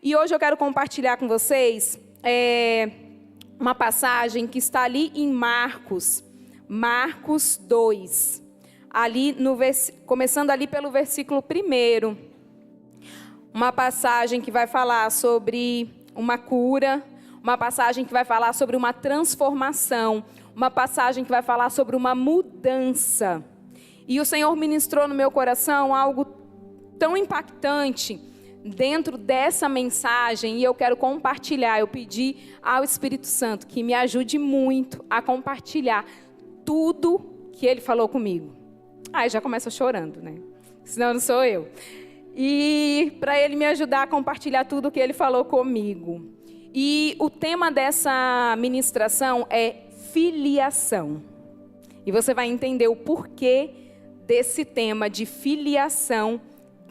E hoje eu quero compartilhar com vocês uma passagem que está ali em Marcos 2, ali começando ali pelo versículo 1. Uma passagem que vai falar sobre uma cura, uma passagem que vai falar sobre uma transformação, uma passagem que vai falar sobre uma mudança. E o Senhor ministrou no meu coração algo tão impactante dentro dessa mensagem, e eu quero compartilhar. Eu pedi ao Espírito Santo que me ajude muito a compartilhar tudo que Ele falou comigo. Aí já começa chorando, né? Senão não sou eu. E para Ele me ajudar a compartilhar tudo que Ele falou comigo. E o tema dessa ministração é filiação. E você vai entender o porquê desse tema de filiação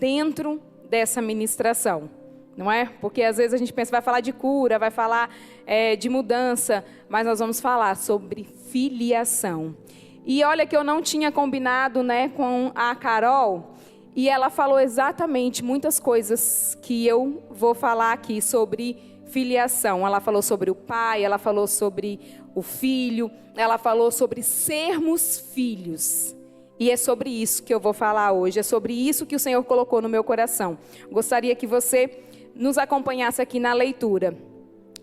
dentro dessa ministração, não é? Porque às vezes a gente pensa, vai falar de cura, vai falar de mudança, mas nós vamos falar sobre filiação. E olha que eu não tinha combinado, né, com a Carol, e ela falou exatamente muitas coisas que eu vou falar aqui sobre filiação. Ela falou sobre o pai, ela falou sobre o filho, ela falou sobre sermos filhos. E é sobre isso que eu vou falar hoje, é sobre isso que o Senhor colocou no meu coração. Gostaria que você nos acompanhasse aqui na leitura.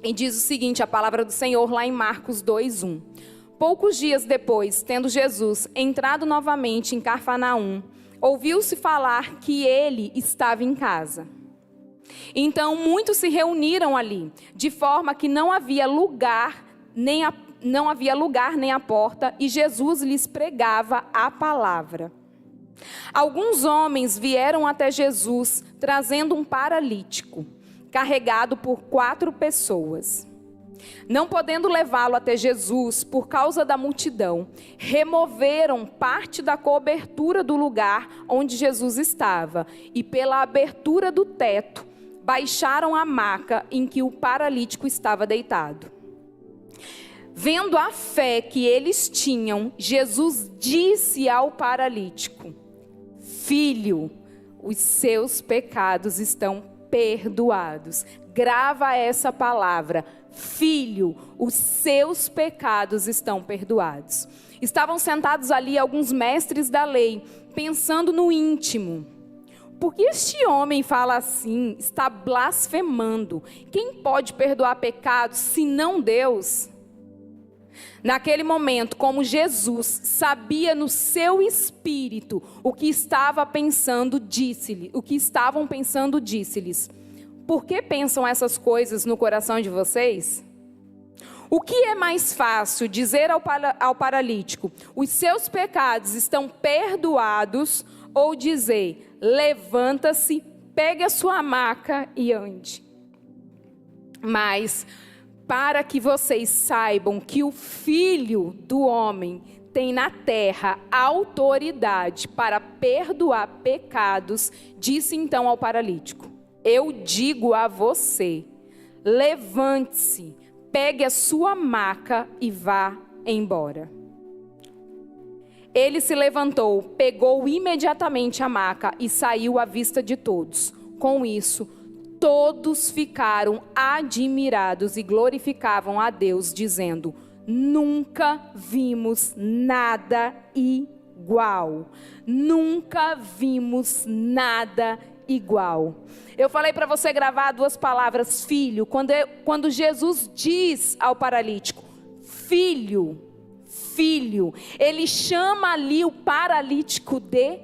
E diz o seguinte, a palavra do Senhor lá em Marcos 2:1. Poucos dias depois, tendo Jesus entrado novamente em Cafarnaum, ouviu-se falar que ele estava em casa. Então muitos se reuniram ali, de forma que não havia lugar nem a porta, e Jesus lhes pregava a palavra. Alguns homens vieram até Jesus, trazendo um paralítico, carregado por 4 pessoas. Não podendo levá-lo até Jesus, por causa da multidão, removeram parte da cobertura do lugar onde Jesus estava, e pela abertura do teto, baixaram a maca em que o paralítico estava deitado. Vendo a fé que eles tinham, Jesus disse ao paralítico: Filho, os seus pecados estão perdoados. Grava essa palavra. Filho, os seus pecados estão perdoados. Estavam sentados ali alguns mestres da lei, pensando no íntimo: por que este homem fala assim? Está blasfemando. Quem pode perdoar pecados, senão Deus? Naquele momento, como Jesus sabia no seu espírito o que estavam pensando, disse-lhes: por que pensam essas coisas no coração de vocês? O que é mais fácil dizer ao paralítico: os seus pecados estão perdoados, ou dizer: levanta-se, pegue a sua maca e ande? Mas para que vocês saibam que o Filho do Homem tem na terra autoridade para perdoar pecados, disse então ao paralítico: eu digo a você, levante-se, pegue a sua maca e vá embora. Ele se levantou, pegou imediatamente a maca e saiu à vista de todos. Com isso, todos ficaram admirados e glorificavam a Deus, dizendo: nunca vimos nada igual. Nunca vimos nada igual. Eu falei para você gravar 2 palavras, filho. Quando Jesus diz ao paralítico: filho, filho, ele chama ali o paralítico de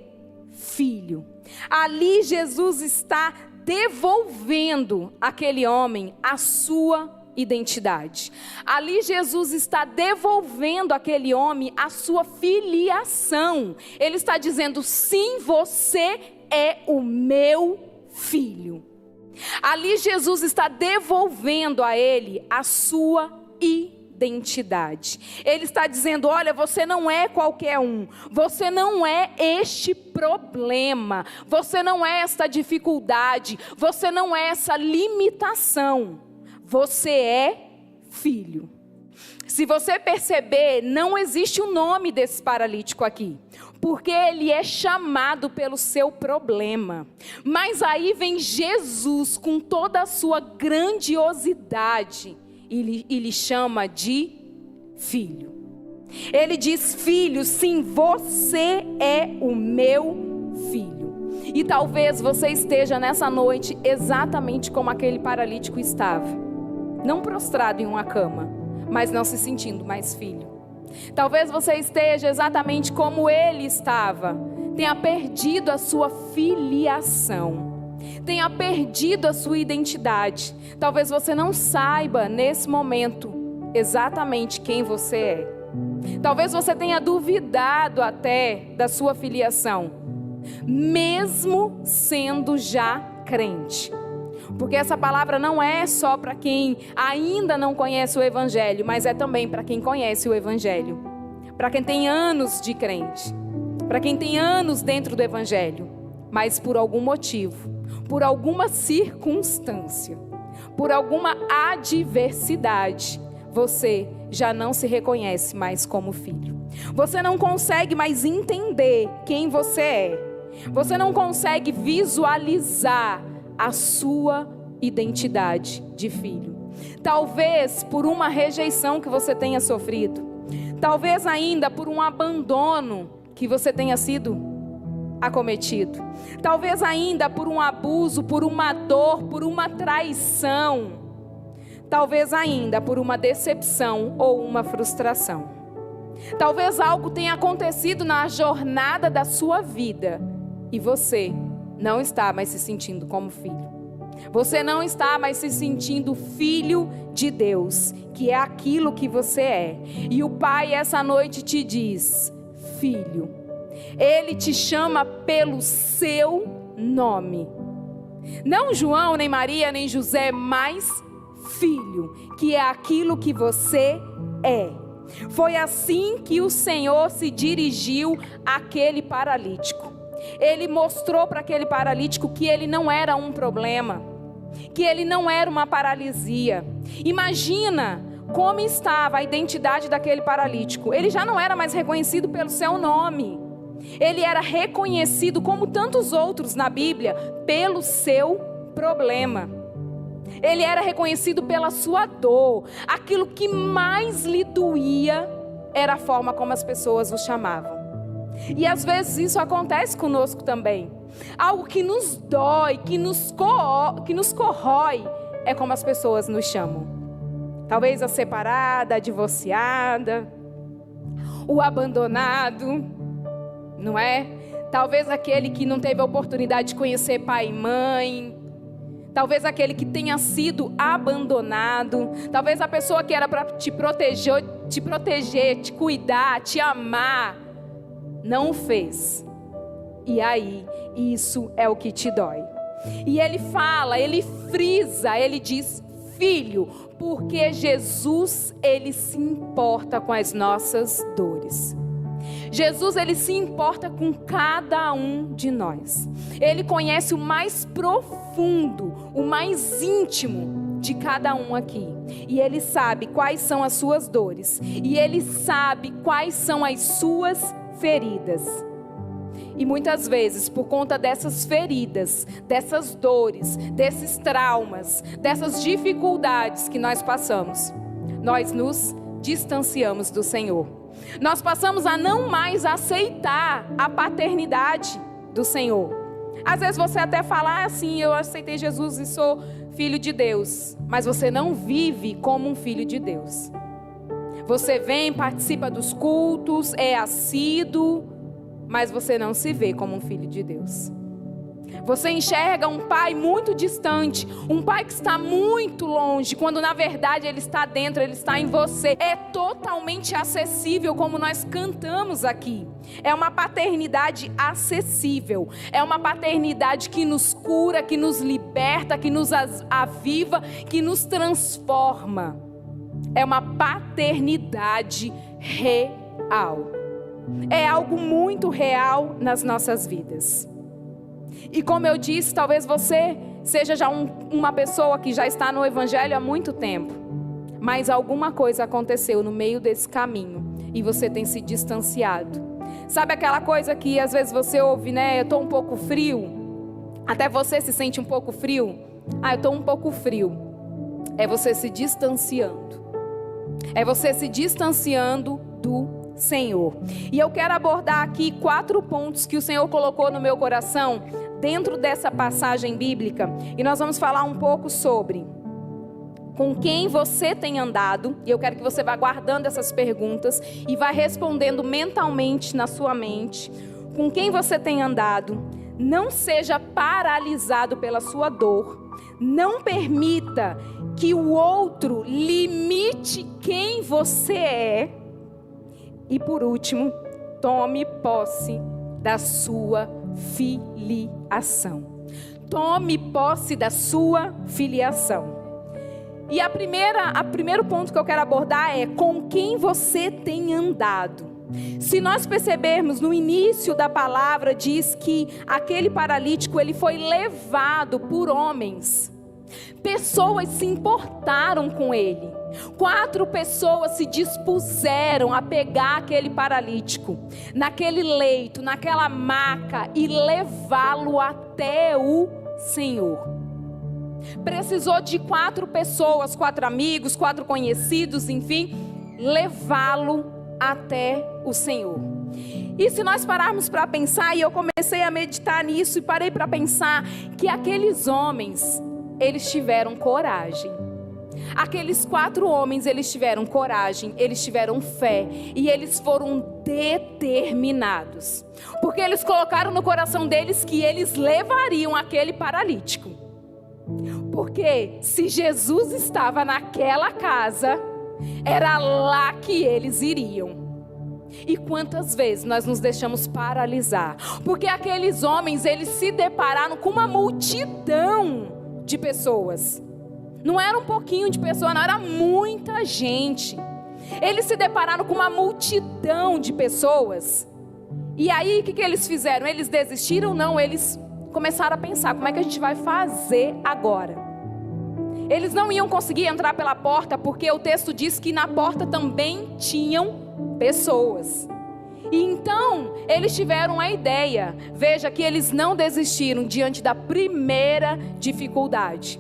filho. Ali Jesus está devolvendo àquele homem a sua identidade. Ali Jesus está devolvendo àquele homem a sua filiação. Ele está dizendo: sim, você é o meu filho. Ali Jesus está devolvendo a ele a sua identidade. Ele está dizendo: olha, você não é qualquer um, você não é este problema, você não é esta dificuldade, você não é essa limitação, você é filho. Se você perceber, não existe o nome desse paralítico aqui. porque ele é chamado pelo seu problema. Mas aí vem Jesus com toda a sua grandiosidade e lhe chama de filho. Ele diz: filho, sim, você é o meu filho. E talvez você esteja nessa noite exatamente como aquele paralítico estava. Não prostrado em uma cama, mas não se sentindo mais filho. Talvez você esteja exatamente como ele estava. Tenha perdido a sua filiação. Tenha perdido a sua identidade. Talvez você não saiba nesse momento exatamente quem você é. Talvez você tenha duvidado até da sua filiação, mesmo sendo já crente. Porque essa palavra não é só para quem ainda não conhece o Evangelho, mas é também para quem conhece o Evangelho. Para quem tem anos de crente, para quem tem anos dentro do Evangelho, mas por algum motivo, por alguma circunstância, por alguma adversidade, você já não se reconhece mais como filho. Você não consegue mais entender quem você é. Você não consegue visualizar a sua identidade de filho. Talvez por uma rejeição que você tenha sofrido. Talvez ainda por um abandono que você tenha sido acometido. Talvez ainda por um abuso, por uma dor, por uma traição. Talvez ainda por uma decepção ou uma frustração. Talvez algo tenha acontecido na jornada da sua vida e você não está mais se sentindo como filho. Você não está mais se sentindo filho de Deus, que é aquilo que você é. E o Pai essa noite te diz: filho. Ele te chama pelo seu nome. Não João, nem Maria, nem José, mas filho, que é aquilo que você é. Foi assim que o Senhor se dirigiu àquele paralítico. Ele mostrou para aquele paralítico que ele não era um problema, que ele não era uma paralisia. Imagina como estava a identidade daquele paralítico. Ele já não era mais reconhecido pelo seu nome. Ele era reconhecido, como tantos outros na Bíblia, pelo seu problema. Ele era reconhecido pela sua dor. Aquilo que mais lhe doía era a forma como as pessoas o chamavam. E às vezes isso acontece conosco também. Algo que nos dói, que nos corrói, é como as pessoas nos chamam. Talvez a separada, a divorciada, o abandonado, não é? Talvez aquele que não teve a oportunidade de conhecer pai e mãe. Talvez aquele que tenha sido abandonado. Talvez a pessoa que era para te proteger, te cuidar, te amar, não o fez. E aí, isso é o que te dói. E ele fala, ele frisa, ele diz: filho, porque Jesus, ele se importa com as nossas dores. Jesus, ele se importa com cada um de nós. Ele conhece o mais profundo, o mais íntimo de cada um aqui. E ele sabe quais são as suas dores. E ele sabe quais são as suas feridas. E muitas vezes, por conta dessas feridas, dessas dores, desses traumas, dessas dificuldades que nós passamos, nós nos distanciamos do Senhor. Nós passamos a não mais aceitar a paternidade do Senhor. Às vezes você até fala assim: eu aceitei Jesus e sou filho de Deus. Mas você não vive como um filho de Deus. Você vem, participa dos cultos, é assíduo, mas você não se vê como um filho de Deus. Você enxerga um pai muito distante, um pai que está muito longe, quando na verdade ele está dentro, ele está em você. É totalmente acessível, como nós cantamos aqui. É uma paternidade acessível. É uma paternidade que nos cura, que nos liberta, que nos aviva, que nos transforma. É uma paternidade real. É algo muito real nas nossas vidas. E como eu disse, talvez você seja já uma pessoa que já está no Evangelho há muito tempo. Mas alguma coisa aconteceu no meio desse caminho e você tem se distanciado. Sabe aquela coisa que às vezes você ouve, né? Eu estou um pouco frio. Até você se sente um pouco frio. Eu estou um pouco frio. É você se distanciando. É você se distanciando do Senhor. E eu quero abordar aqui 4 pontos que o Senhor colocou no meu coração dentro dessa passagem bíblica. E nós vamos falar um pouco sobre com quem você tem andado. E eu quero que você vá guardando essas perguntas e vá respondendo mentalmente na sua mente. Com quem você tem andado. Não seja paralisado pela sua dor. Não permita que o outro limite quem você é. E por último, tome posse da sua filiação. Tome posse da sua filiação. E o primeiro ponto que eu quero abordar é com quem você tem andado. Se nós percebermos no início da palavra, diz que aquele paralítico ele foi levado por homens. Pessoas se importaram com ele. 4 pessoas se dispuseram a pegar aquele paralítico, naquele leito, naquela maca e levá-lo até o Senhor. Precisou de 4 pessoas, 4 amigos, 4 conhecidos, enfim, levá-lo até o Senhor. E se nós pararmos para pensar, e eu comecei a meditar nisso e parei para pensar que aqueles homens, eles tiveram coragem. Aqueles 4 homens, eles tiveram coragem, eles tiveram fé e eles foram determinados. Porque eles colocaram no coração deles que eles levariam aquele paralítico. Porque se Jesus estava naquela casa, era lá que eles iriam. E quantas vezes nós nos deixamos paralisar? Porque aqueles homens, eles se depararam com uma multidão de pessoas. Não era um pouquinho de pessoas, não, era muita gente. Eles se depararam com uma multidão de pessoas. E aí, o que eles fizeram? Eles desistiram? Não, eles começaram a pensar, como é que a gente vai fazer agora? Eles não iam conseguir entrar pela porta, porque o texto diz que na porta também tinham pessoas. E então, eles tiveram a ideia. Veja que eles não desistiram diante da primeira dificuldade.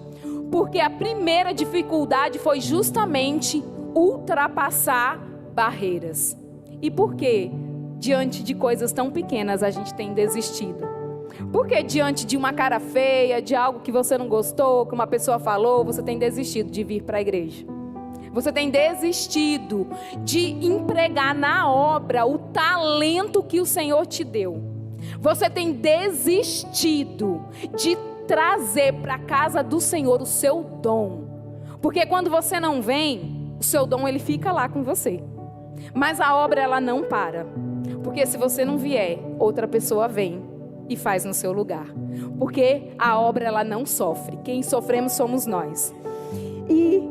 Porque a primeira dificuldade foi justamente ultrapassar barreiras. E por que diante de coisas tão pequenas a gente tem desistido? Porque diante de uma cara feia, de algo que você não gostou, que uma pessoa falou, você tem desistido de vir para a igreja. Você tem desistido de empregar na obra o talento que o Senhor te deu. Você tem desistido de trazer para a casa do Senhor o seu dom. Porque quando você não vem, o seu dom ele fica lá com você. Mas a obra ela não para. Porque se você não vier, outra pessoa vem e faz no seu lugar. Porque a obra ela não sofre. Quem sofremos somos nós. E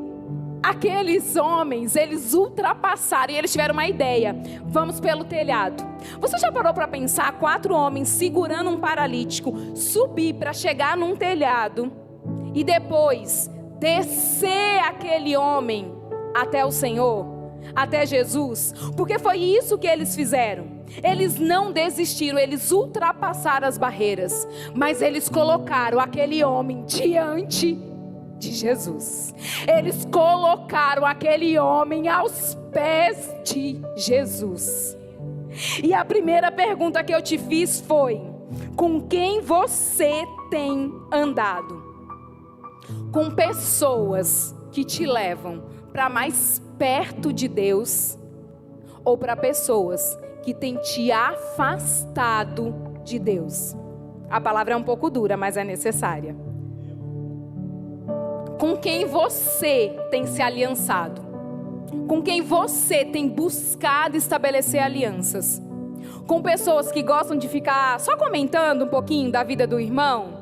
aqueles homens, eles ultrapassaram e eles tiveram uma ideia. Vamos pelo telhado. Você já parou para pensar 4 homens segurando um paralítico, subir para chegar num telhado e depois descer aquele homem até o Senhor, até Jesus? Porque foi isso que eles fizeram. Eles não desistiram, eles ultrapassaram as barreiras, mas eles colocaram aquele homem diante de Jesus. Eles colocaram aquele homem aos pés de Jesus. E a primeira pergunta que eu te fiz foi: com quem você tem andado? Com pessoas que te levam para mais perto de Deus, ou para pessoas que têm te afastado de Deus? A palavra é um pouco dura, mas é necessária. Com quem você tem se aliançado? Com quem você tem buscado estabelecer alianças? Com pessoas que gostam de ficar só comentando um pouquinho da vida do irmão?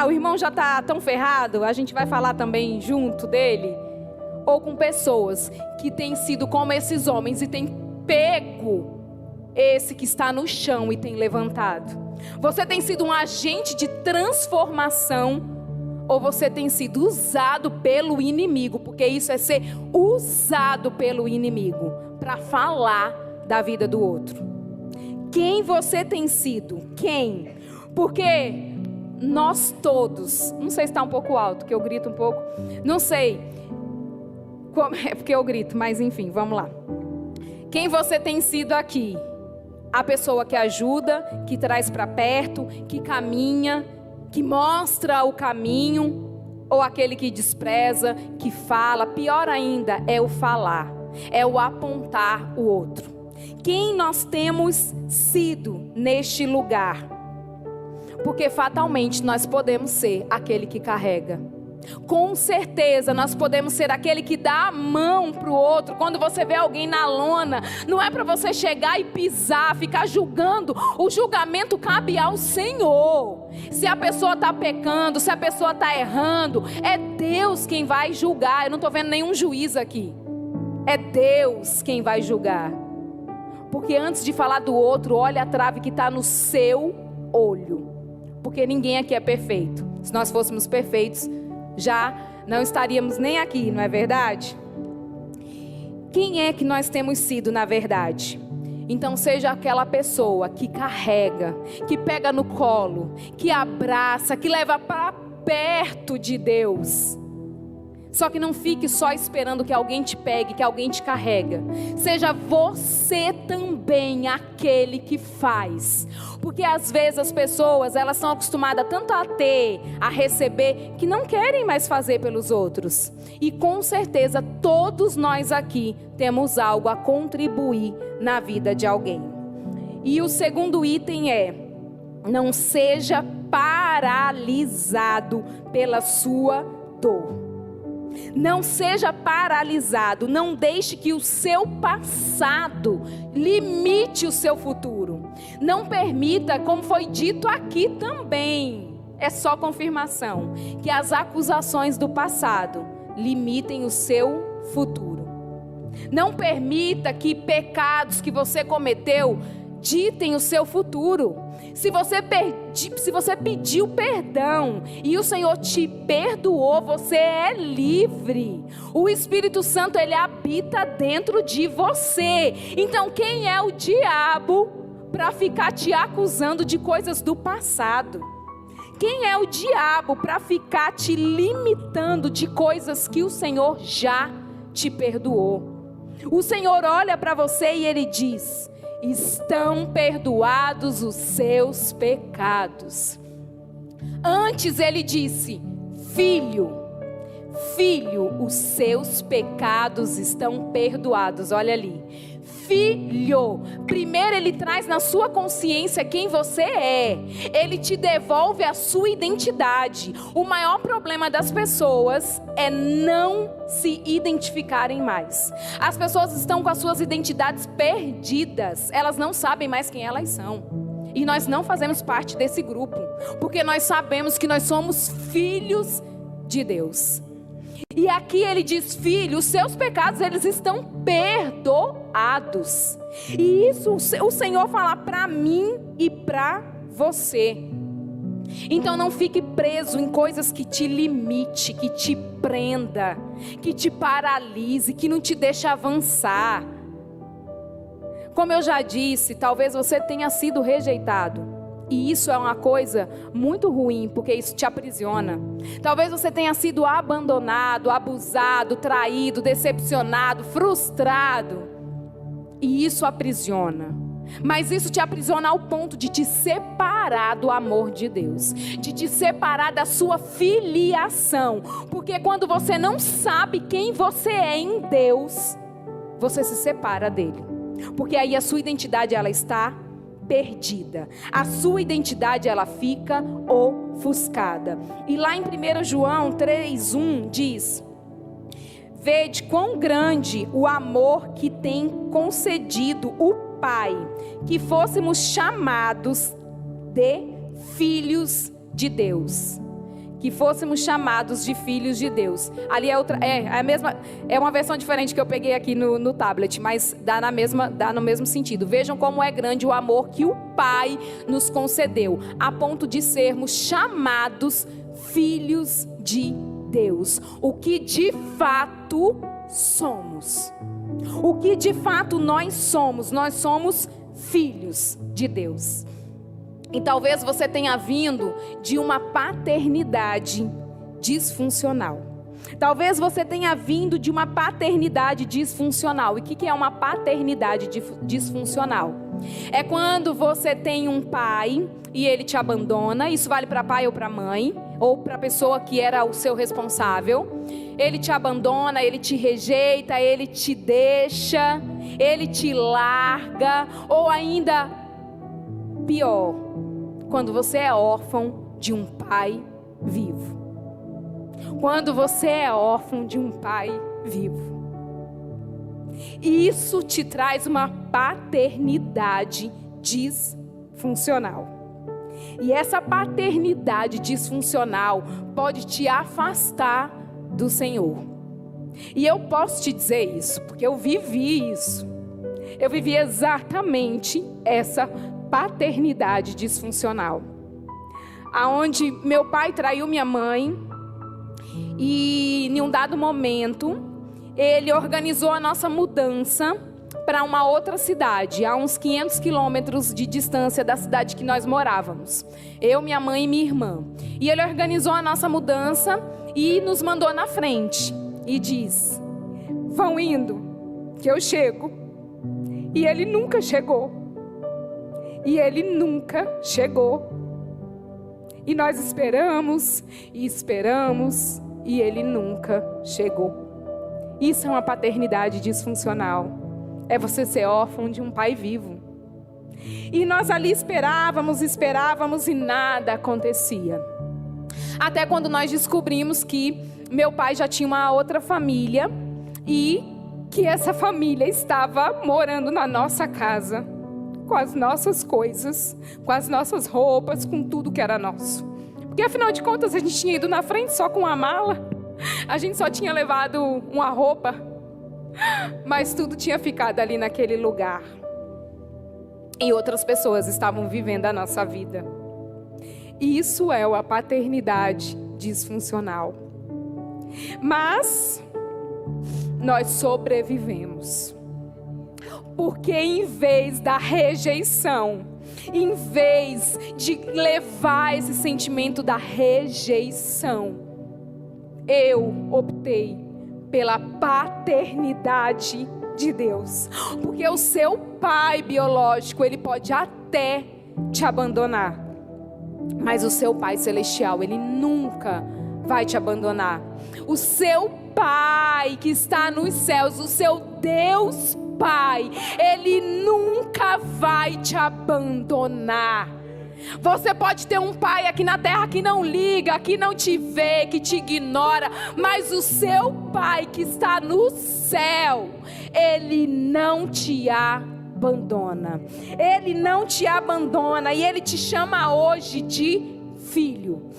O irmão já está tão ferrado, a gente vai falar também junto dele? Ou com pessoas que têm sido como esses homens e têm pego esse que está no chão e tem levantado? Você tem sido um agente de transformação, ou você tem sido usado pelo inimigo? Porque isso é ser usado pelo inimigo para falar da vida do outro. Quem você tem sido? Quem? Porque nós todos, não sei se está um pouco alto, que eu grito um pouco, não sei, é porque eu grito, mas enfim, vamos lá. Quem você tem sido aqui? A pessoa que ajuda, que traz para perto, que caminha, que mostra o caminho, ou aquele que despreza, que fala? Pior ainda é o falar, é o apontar o outro. Quem nós temos sido neste lugar? Porque fatalmente nós podemos ser aquele que carrega. Com certeza nós podemos ser aquele que dá a mão para o outro. Quando você vê alguém na lona, não é para você chegar e pisar, ficar julgando. O julgamento cabe ao Senhor. Se a pessoa está pecando, se a pessoa está errando, é Deus quem vai julgar. Eu não estou vendo nenhum juiz aqui. É Deus quem vai julgar. Porque antes de falar do outro, olha a trave que está no seu olho. Porque ninguém aqui é perfeito. Se nós fôssemos perfeitos, já não estaríamos nem aqui, não é verdade? Quem é que nós temos sido na verdade? Então seja aquela pessoa que carrega, que pega no colo, que abraça, que leva para perto de Deus. Só que não fique só esperando que alguém te pegue, que alguém te carrega. Seja você também aquele que faz. Porque às vezes as pessoas, elas são acostumadas tanto a ter, a receber, que não querem mais fazer pelos outros. E com certeza todos nós aqui temos algo a contribuir na vida de alguém. E o segundo item é: não seja paralisado pela sua dor. Não seja paralisado, não deixe que o seu passado limite o seu futuro. Não permita, como foi dito aqui também, é só confirmação, que as acusações do passado limitem o seu futuro. Não permita que pecados que você cometeu ditem o seu futuro. Se você pediu perdão e o Senhor te perdoou, você é livre. O Espírito Santo, ele habita dentro de você. Então quem é o diabo para ficar te acusando de coisas do passado? Quem é o diabo para ficar te limitando de coisas que o Senhor já te perdoou? O Senhor olha para você e ele diz: estão perdoados os seus pecados. Antes ele disse: filho, os seus pecados estão perdoados. Olha ali, filho. Primeiro ele traz na sua consciência quem você é. Ele te devolve a sua identidade. O maior problema das pessoas é não se identificarem mais. As pessoas estão com as suas identidades perdidas. Elas não sabem mais quem elas são. E nós não fazemos parte desse grupo, porque nós sabemos que nós somos filhos de Deus. E aqui ele diz: filho, os seus pecados, eles estão perdoados. E isso o Senhor fala para mim e para você. Então não fique preso em coisas que te limite, que te prenda, que te paralise, que não te deixe avançar. Como eu já disse, talvez você tenha sido rejeitado. E isso é uma coisa muito ruim, porque isso te aprisiona. Talvez você tenha sido abandonado, abusado, traído, decepcionado, frustrado. E isso aprisiona. Mas isso te aprisiona ao ponto de te separar do amor de Deus, de te separar da sua filiação. Porque quando você não sabe quem você é em Deus, você se separa dele. Porque aí a sua identidade, ela está perdida. A sua identidade, ela fica ofuscada. E lá em 1 João 3:1 diz: vede quão grande o amor que tem concedido o Pai, que fôssemos chamados de filhos de Deus. Que fôssemos chamados de filhos de Deus. Ali é uma versão diferente que eu peguei aqui no tablet, mas dá no mesmo sentido. Vejam como é grande o amor que o Pai nos concedeu, a ponto de sermos chamados filhos de Deus. O que de fato somos. O que de fato nós somos filhos de Deus. E talvez você tenha vindo de uma paternidade disfuncional. Talvez você tenha vindo de uma paternidade disfuncional. E o que é uma paternidade disfuncional? É quando você tem um pai e ele te abandona. Isso vale para pai ou para mãe, ou para a pessoa que era o seu responsável. Ele te abandona, ele te rejeita, ele te deixa, ele te larga. Ou ainda pior, quando você é órfão de um pai vivo. Quando você é órfão de um pai vivo. Isso te traz uma paternidade disfuncional. E essa paternidade disfuncional pode te afastar do Senhor. E eu posso te dizer isso, porque eu vivi isso. Eu vivi exatamente essa paternidade disfuncional. Aonde meu pai traiu minha mãe. E em um dado momento, ele organizou a nossa mudança para uma outra cidade, a uns 500 quilômetros de distância da cidade que nós morávamos. Eu, minha mãe e minha irmã. E ele organizou a nossa mudança e nos mandou na frente. E diz: vão indo, que eu chego. E ele nunca chegou. E ele nunca chegou. E nós esperamos e esperamos. E ele nunca chegou. Isso é uma paternidade disfuncional. É você ser órfão de um pai vivo. E nós ali esperávamos e nada acontecia. Até quando nós descobrimos que meu pai já tinha uma outra família e que essa família estava morando na nossa casa, com as nossas coisas, com as nossas roupas, com tudo que era nosso. Porque afinal de contas a gente tinha ido na frente só com uma mala, a gente só tinha levado uma roupa, mas tudo tinha ficado ali naquele lugar. E outras pessoas estavam vivendo a nossa vida. Isso é a paternidade disfuncional. Mas nós sobrevivemos. Porque em vez da rejeição, em vez de levar esse sentimento da rejeição, eu optei pela paternidade de Deus. Porque o seu pai biológico, ele pode até te abandonar, mas o seu pai celestial, ele nunca vai te abandonar. O seu pai que está nos céus, o seu Deus Pai, ele nunca vai te abandonar. Você pode ter um pai aqui na terra que não liga, que não te vê, que te ignora, mas o seu pai que está no céu, ele não te abandona. Ele não te abandona e ele te chama hoje de filho.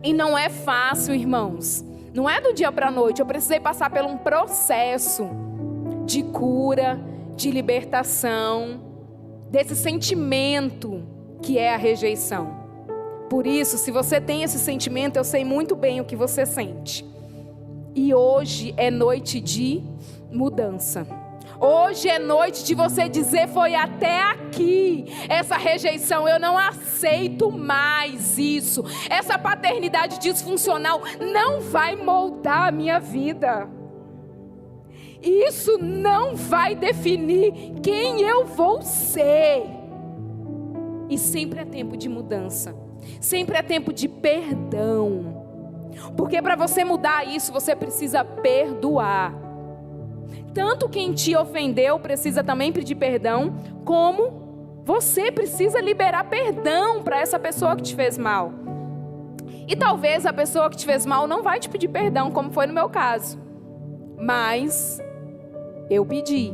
E não é fácil, irmãos. Não é do dia para a noite. Eu precisei passar por um processo de cura, de libertação, desse sentimento que é a rejeição. Por isso, se você tem esse sentimento, eu sei muito bem o que você sente. E hoje é noite de mudança. Hoje é noite de você dizer: foi até aqui essa rejeição, eu não aceito mais isso. Essa paternidade disfuncional não vai moldar a minha vida. Isso não vai definir quem eu vou ser. E sempre é tempo de mudança. Sempre é tempo de perdão. Porque para você mudar isso, você precisa perdoar. Tanto quem te ofendeu precisa também pedir perdão, como você precisa liberar perdão para essa pessoa que te fez mal. E talvez a pessoa que te fez mal não vai te pedir perdão, como foi no meu caso. Mas eu pedi.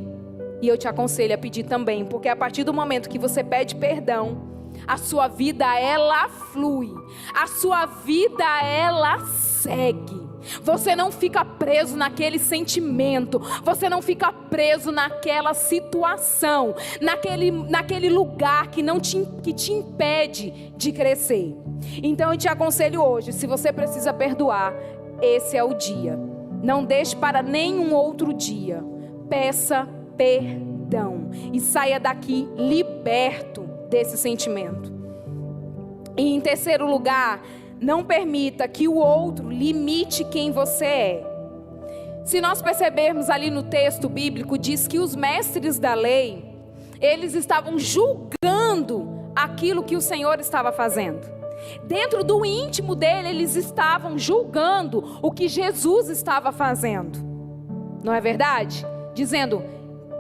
E eu te aconselho a pedir também, porque a partir do momento que você pede perdão, a sua vida, ela flui. A sua vida, ela segue. Você não fica preso naquele sentimento. Você não fica preso naquela situação, naquele lugar que te impede de crescer. Então eu te aconselho hoje, se você precisa perdoar, esse é o dia. Não deixe para nenhum outro dia. Peça perdão. perdão e saia daqui liberto desse sentimento. E em terceiro lugar, não permita que o outro limite quem você é. Se nós percebermos ali no texto bíblico, diz que os mestres da lei, eles estavam julgando aquilo que o Senhor estava fazendo. Dentro do íntimo dele, eles estavam julgando o que Jesus estava fazendo. Não é verdade? Dizendo,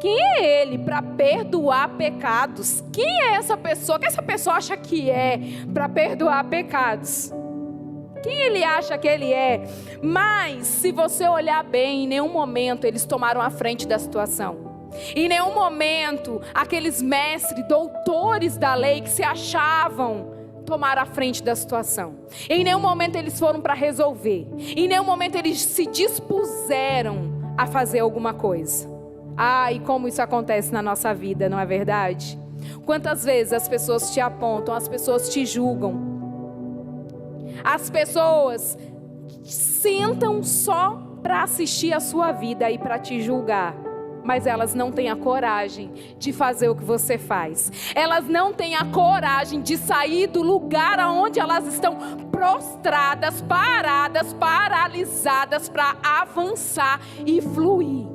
quem é ele para perdoar pecados? Quem é essa pessoa? O que essa pessoa acha que é para perdoar pecados? Quem ele acha que ele é? Mas, se você olhar bem, em nenhum momento eles tomaram a frente da situação. Em nenhum momento, aqueles mestres, doutores da lei que se achavam, tomaram a frente da situação. Em nenhum momento eles foram para resolver. Em nenhum momento eles se dispuseram a fazer alguma coisa. E como isso acontece na nossa vida, não é verdade? Quantas vezes as pessoas te apontam, as pessoas te julgam. As pessoas sentam só para assistir a sua vida e para te julgar. Mas elas não têm a coragem de fazer o que você faz. Elas não têm a coragem de sair do lugar onde elas estão prostradas, paradas, paralisadas para avançar e fluir.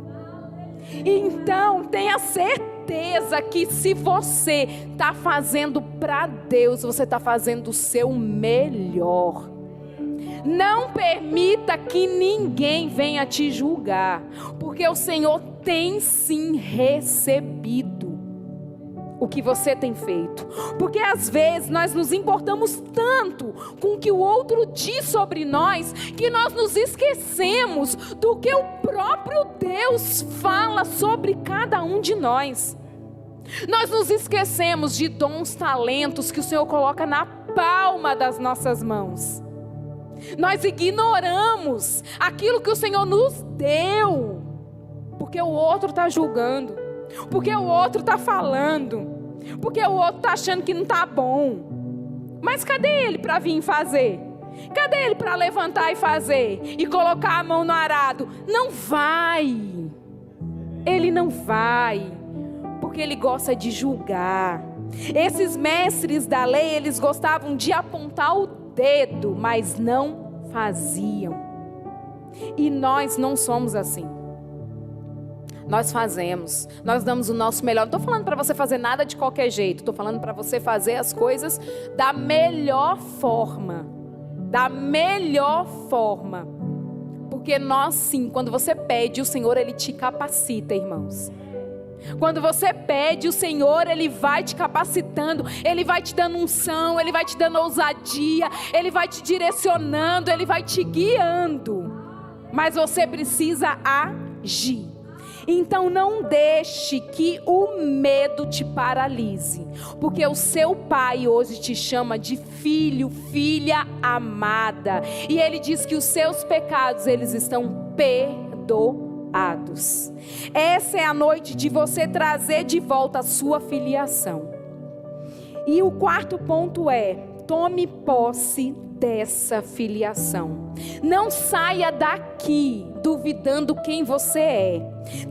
Então, tenha certeza que se você está fazendo para Deus, você está fazendo o seu melhor. Não permita que ninguém venha te julgar, porque o Senhor tem sim recebido o que você tem feito. Porque às vezes nós nos importamos tanto com o que o outro diz sobre nós, que nós nos esquecemos do que o próprio Deus fala sobre cada um de nós. Nós nos esquecemos de dons, talentos que o Senhor coloca na palma das nossas mãos. Nós ignoramos aquilo que o Senhor nos deu, porque o outro está julgando, porque o outro está falando, porque o outro está achando que não está bom. Mas cadê ele para vir fazer? Cadê ele para levantar e fazer? E colocar a mão no arado? Não vai. Ele não vai, porque ele gosta de julgar. Esses mestres da lei, eles gostavam de apontar o dedo, mas não faziam. E nós não somos assim. Nós fazemos, nós damos o nosso melhor. Não estou falando para você fazer nada de qualquer jeito. Estou falando para você fazer as coisas da melhor forma. Da melhor forma. Porque nós sim, quando você pede, o Senhor, Ele te capacita, irmãos. Quando você pede, o Senhor, Ele vai te capacitando, Ele vai te dando unção, Ele vai te dando ousadia, Ele vai te direcionando, Ele vai te guiando. Mas você precisa agir. Então não deixe que o medo te paralise, porque o seu pai hoje te chama de filho, filha amada, e ele diz que os seus pecados, eles estão perdoados. Essa é a noite de você trazer de volta a sua filiação. E o quarto ponto é: tome posse dessa filiação. Não saia daqui duvidando quem você é.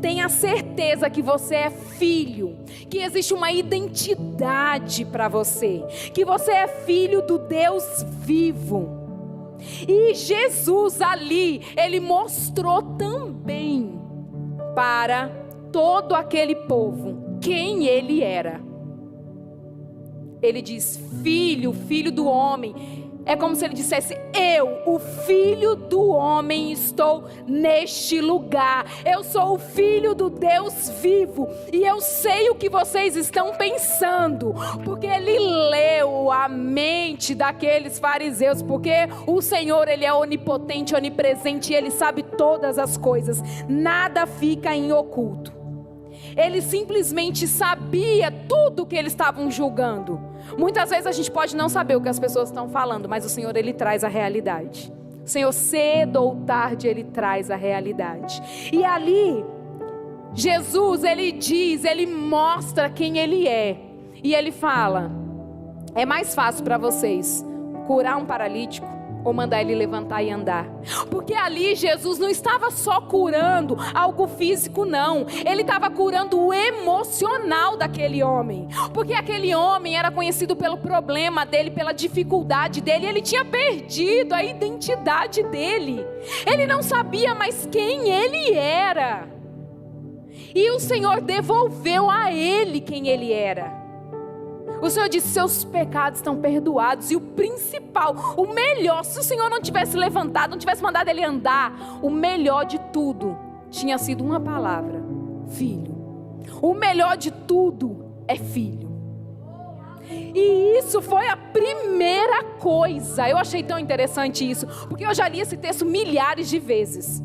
Tenha certeza que você é filho, que existe uma identidade para você, que você é filho do Deus vivo. E Jesus ali, Ele mostrou também para todo aquele povo quem Ele era. Ele diz: filho, filho do homem. É como se ele dissesse: eu, o filho do homem, estou neste lugar. Eu sou o filho do Deus vivo. E eu sei o que vocês estão pensando. Porque ele leu a mente daqueles fariseus. Porque o Senhor, Ele é onipotente, onipresente. E Ele sabe todas as coisas. Nada fica em oculto. Ele simplesmente sabia tudo o que eles estavam julgando. Muitas vezes a gente pode não saber o que as pessoas estão falando, mas o Senhor, Ele traz a realidade. O Senhor, cedo ou tarde, Ele traz a realidade. E ali, Jesus, Ele diz, Ele mostra quem Ele é. E Ele fala: é mais fácil para vocês curar um paralítico ou mandar ele levantar e andar. Porque ali Jesus não estava só curando algo físico, não. Ele estava curando o emocional daquele homem. Porque aquele homem era conhecido pelo problema dele, pela dificuldade dele. Ele tinha perdido a identidade dele. Ele não sabia mais quem ele era. E o Senhor devolveu a ele quem ele era. O Senhor disse: seus pecados estão perdoados. E o principal, o melhor, se o Senhor não tivesse levantado, não tivesse mandado ele andar, o melhor de tudo tinha sido uma palavra: filho. O melhor de tudo é filho. E isso foi a primeira coisa. Eu achei tão interessante isso, porque eu já li esse texto milhares de vezes,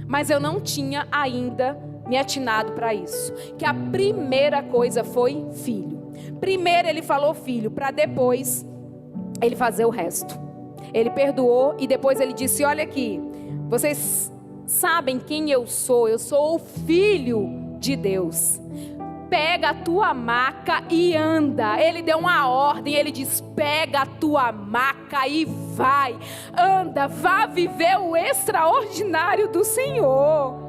mas eu não tinha ainda me atinado para isso, que a primeira coisa foi filho. Primeiro ele falou filho, para depois ele fazer o resto. Ele perdoou e depois ele disse: olha aqui, vocês sabem quem eu sou o filho de Deus. Pega a tua maca e anda. Ele deu uma ordem, ele diz: pega a tua maca e vai, anda, vá viver o extraordinário do Senhor.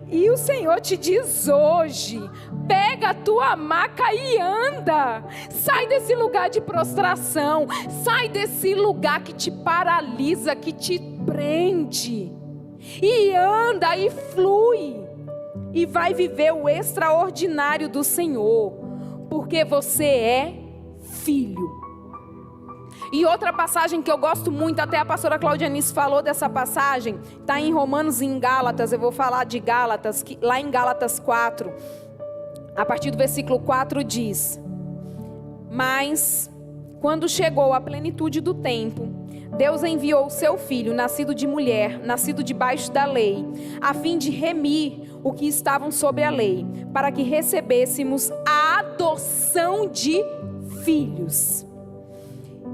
E o Senhor te diz hoje: pega a tua maca e anda. Sai desse lugar de prostração. Sai desse lugar que te paralisa, que te prende. E anda e flui. E vai viver o extraordinário do Senhor. Porque você é filho. E outra passagem que eu gosto muito, até a pastora Claudianice falou dessa passagem, está em Romanos e em Gálatas. Eu vou falar de Gálatas, que lá em Gálatas 4, a partir do versículo 4 diz: mas quando chegou a plenitude do tempo, Deus enviou o seu filho, nascido de mulher, nascido debaixo da lei, a fim de remir o que estavam sob a lei, para que recebêssemos a adoção de filhos.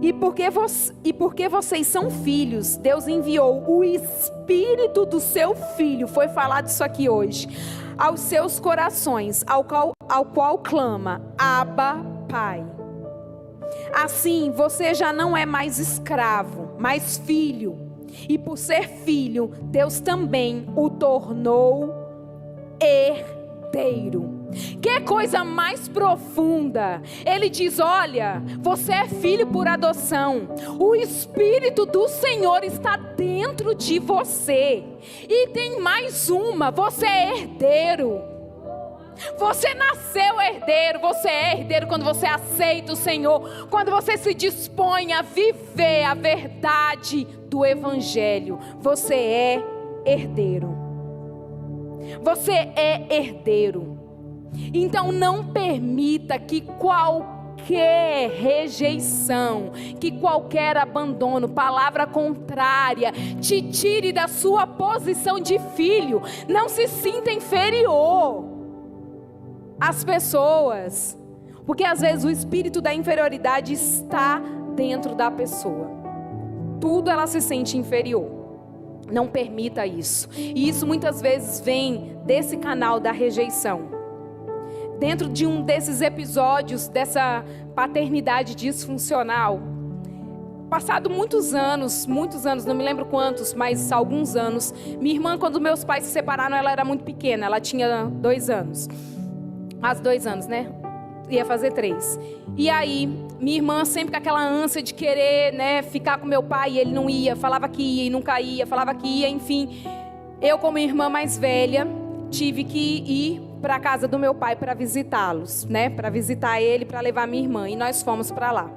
E porque vocês são filhos, Deus enviou o Espírito do seu Filho, foi falado isso aqui hoje, aos seus corações, ao qual clama: Abba, Pai. Assim, você já não é mais escravo, mas filho. E por ser filho, Deus também o tornou herdeiro. Que coisa mais profunda. Ele diz: olha, você é filho por adoção. O Espírito do Senhor está dentro de você. E tem mais uma: você é herdeiro. Você nasceu herdeiro. Você é herdeiro quando você aceita o Senhor, quando você se dispõe a viver a verdade do Evangelho. Você é herdeiro. Você é herdeiro. Então não permita que qualquer rejeição, que qualquer abandono, palavra contrária, te tire da sua posição de filho. Não se sinta inferior às pessoas, porque às vezes o espírito da inferioridade está dentro da pessoa. Tudo ela se sente inferior. Não permita isso. E isso muitas vezes vem desse canal da rejeição. Dentro de um desses episódios dessa paternidade disfuncional, passado muitos anos, não me lembro quantos, mas alguns anos, minha irmã, quando meus pais se separaram, ela era muito pequena, ela tinha 2 anos. Quase 2 anos, né? Ia fazer 3. E aí, minha irmã sempre com aquela ânsia de querer, né, ficar com meu pai, e ele não ia, falava que ia e nunca ia, falava que ia, enfim. Eu, como irmã mais velha, tive que ir para a casa do meu pai para visitá-los, né? Para visitar ele, para levar minha irmã. E nós fomos para lá.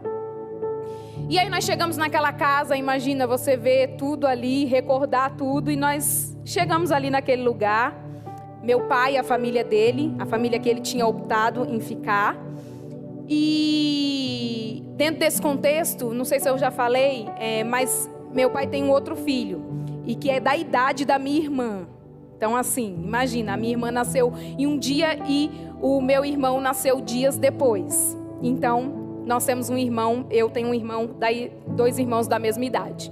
E aí nós chegamos naquela casa, imagina você ver tudo ali, recordar tudo. E nós chegamos ali naquele lugar. Meu pai, a família dele, a família que ele tinha optado em ficar. E dentro desse contexto, não sei se eu já falei, mas meu pai tem um outro filho. E que é da idade da minha irmã. Então assim, imagina, a minha irmã nasceu em um dia e o meu irmão nasceu dias depois. Então, nós temos um irmão, eu tenho um irmão, daí 2 irmãos da mesma idade.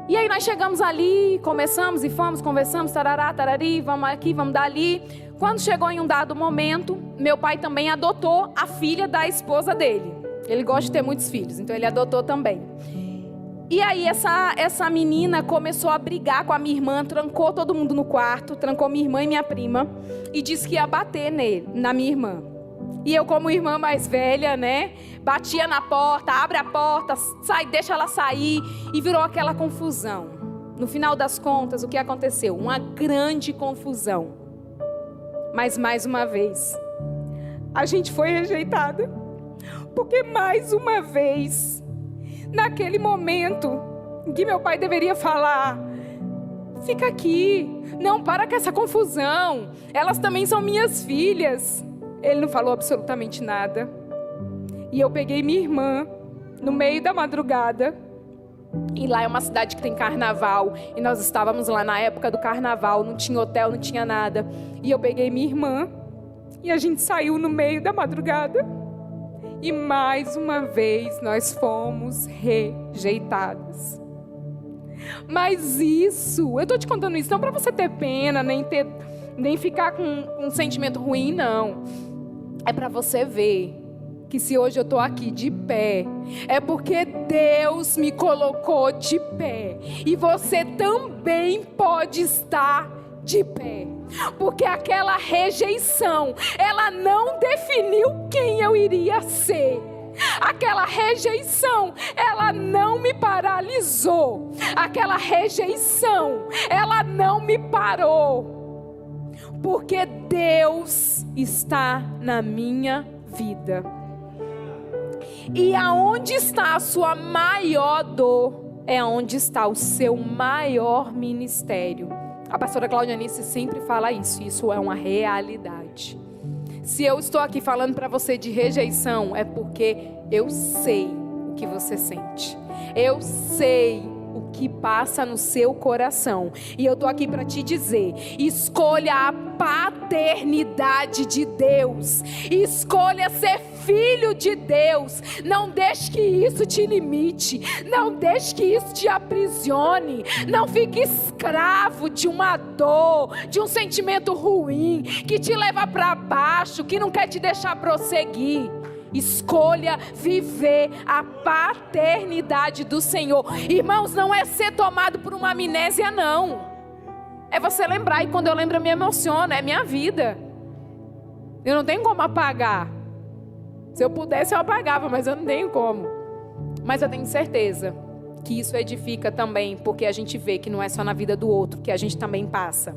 E aí nós chegamos ali, começamos e fomos, conversamos, tarará, tarari, vamos aqui, vamos dali. Quando chegou em um dado momento, meu pai também adotou a filha da esposa dele. Ele gosta de ter muitos filhos, então ele adotou também. E aí essa menina começou a brigar com a minha irmã, trancou todo mundo no quarto, trancou minha irmã e minha prima, e disse que ia bater na minha irmã. E eu, como irmã mais velha, né, batia na porta, abre a porta, sai, deixa ela sair, e virou aquela confusão. No final das contas, o que aconteceu? Uma grande confusão. Mas mais uma vez, a gente foi rejeitada, porque mais uma vez, naquele momento em que meu pai deveria falar: fica aqui, não para com essa confusão, elas também são minhas filhas. Ele não falou absolutamente nada. E eu peguei minha irmã no meio da madrugada, e lá é uma cidade que tem carnaval, e nós estávamos lá na época do carnaval, não tinha hotel, não tinha nada. E eu peguei minha irmã e a gente saiu no meio da madrugada. E mais uma vez nós fomos rejeitadas. Mas isso, eu estou te contando isso não para você ter pena, nem ficar com um sentimento ruim, não. É para você ver que se hoje eu estou aqui de pé, é porque Deus me colocou de pé. E você também pode estar de pé. Porque aquela rejeição, ela não definiu quem eu iria ser. Aquela rejeição, ela não me paralisou. Aquela rejeição, ela não me parou. Porque Deus está na minha vida. E aonde está a sua maior dor, é onde está o seu maior ministério. A pastora Cláudia Anice sempre fala isso. Isso é uma realidade. Se eu estou aqui falando para você de rejeição, é porque eu sei o que você sente. Eu sei o que passa no seu coração. E eu estou aqui para te dizer: escolha a paternidade de Deus. Escolha ser filho de Deus. Não deixe que isso te limite. Não deixe que isso te aprisione. Não fique escravo de uma dor, de um sentimento ruim, que te leva para baixo, que não quer te deixar prosseguir. Escolha viver a paternidade do Senhor. Irmãos, não é ser tomado por uma amnésia, não. É você lembrar, e quando eu lembro eu me emociono, é minha vida. Eu não tenho como apagar. Se eu pudesse eu apagava, mas eu não tenho como. Mas eu tenho certeza que isso edifica também, porque a gente vê que não é só na vida do outro, que a gente também passa.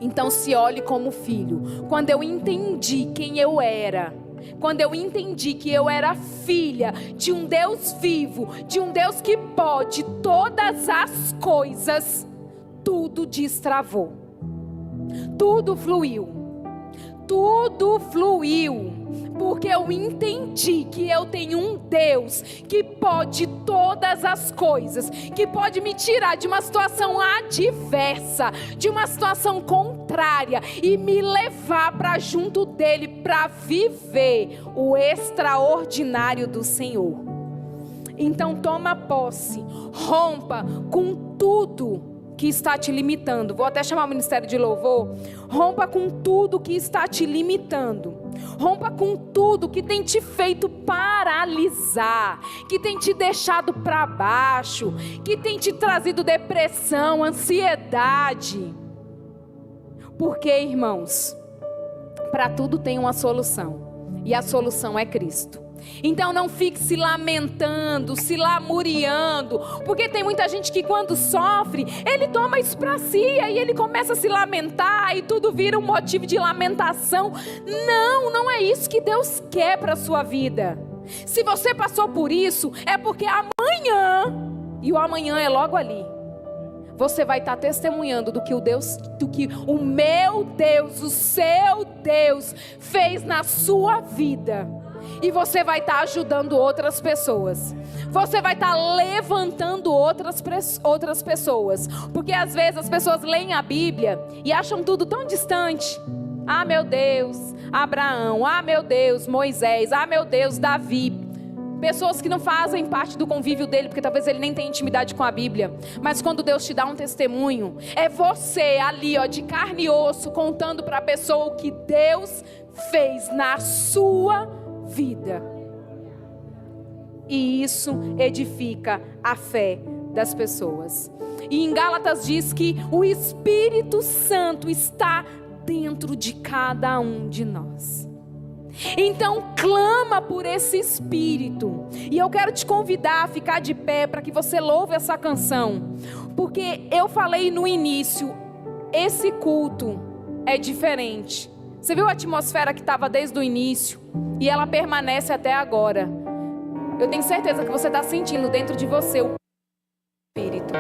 Então se olhe como filho. Quando eu entendi quem eu era, quando eu entendi que eu era filha de um Deus vivo, de um Deus que pode todas as coisas, tudo destravou. Tudo fluiu. Tudo fluiu. Porque eu entendi que eu tenho um Deus que pode todas as coisas, que pode me tirar de uma situação adversa, de uma situação contrária, e me levar para junto dele, para viver o extraordinário do Senhor. Então toma posse, rompa com tudo que está te limitando. Vou até chamar o ministério de louvor. Rompa com tudo que está te limitando. Rompa com tudo que tem te feito paralisar, que tem te deixado para baixo, que tem te trazido depressão, ansiedade. Porque, irmãos, para tudo tem uma solução, e a solução é Cristo. Então não fique se lamentando, se lamuriando, porque tem muita gente que quando sofre, ele toma isso para si, aí ele começa a se lamentar e tudo vira um motivo de lamentação. Não é isso que Deus quer para a sua vida. Se você passou por isso, é porque amanhã, e o amanhã é logo ali, você vai estar testemunhando do que o meu Deus, o seu Deus fez na sua vida. E você vai estar ajudando outras pessoas. Você vai estar levantando outras pessoas. Porque às vezes as pessoas leem a Bíblia e acham tudo tão distante. Ah, meu Deus, Abraão. Ah, meu Deus, Moisés. Ah, meu Deus, Davi. Pessoas que não fazem parte do convívio dele, porque talvez ele nem tenha intimidade com a Bíblia. Mas quando Deus te dá um testemunho, é você ali, ó, de carne e osso, contando para a pessoa o que Deus fez na sua vida. E isso edifica a fé das pessoas. E em Gálatas diz que o Espírito Santo está dentro de cada um de nós. Então clama por esse Espírito. E eu quero te convidar a ficar de pé para que você louve essa canção. Porque eu falei no início, esse culto é diferente. Você viu a atmosfera que estava desde o início? E ela permanece até agora. Eu tenho certeza que você está sentindo dentro de você o Espírito.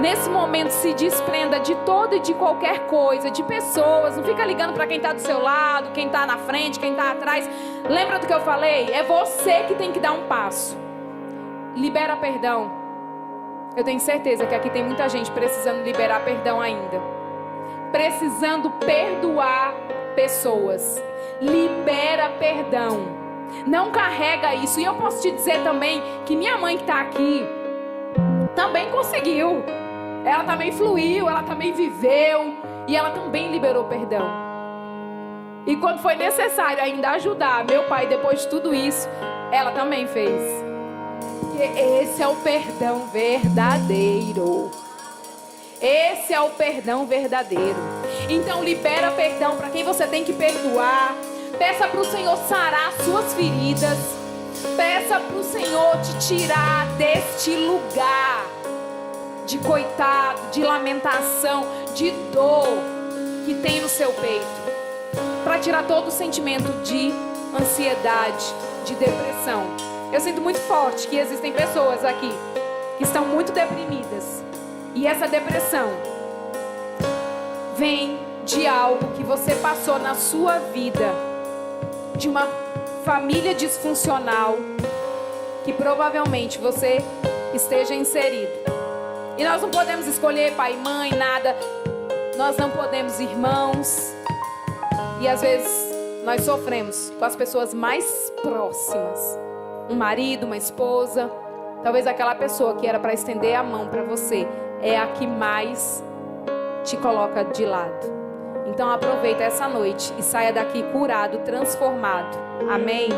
Nesse momento, se desprenda de toda e de qualquer coisa, de pessoas. Não fica ligando para quem está do seu lado, quem está na frente, quem está atrás. Lembra do que eu falei? É você que tem que dar um passo. Libera perdão. Eu tenho certeza que aqui tem muita gente precisando liberar perdão ainda. Precisando perdoar pessoas. Libera perdão. Não carrega isso. E eu posso te dizer também que minha mãe que está aqui também conseguiu. Ela também fluiu, ela também viveu. E ela também liberou perdão. E quando foi necessário ainda ajudar meu pai depois de tudo isso, ela também fez. Porque esse é o perdão verdadeiro. Esse é o perdão verdadeiro. Então libera perdão para quem você tem que perdoar. Peça para o Senhor sarar suas feridas. Peça para o Senhor te tirar deste lugar de coitado, de lamentação, de dor que tem no seu peito. Para tirar todo o sentimento de ansiedade, de depressão. Eu sinto muito forte que existem pessoas aqui que estão muito deprimidas. E essa depressão vem de algo que você passou na sua vida, de uma família disfuncional que provavelmente você esteja inserido. E nós não podemos escolher pai e mãe, nada. Nós não podemos irmãos. E às vezes nós sofremos com as pessoas mais próximas. Um marido, uma esposa. Talvez aquela pessoa que era para estender a mão para você é a que mais te coloca de lado. Então aproveita essa noite e saia daqui curado, transformado. Amém?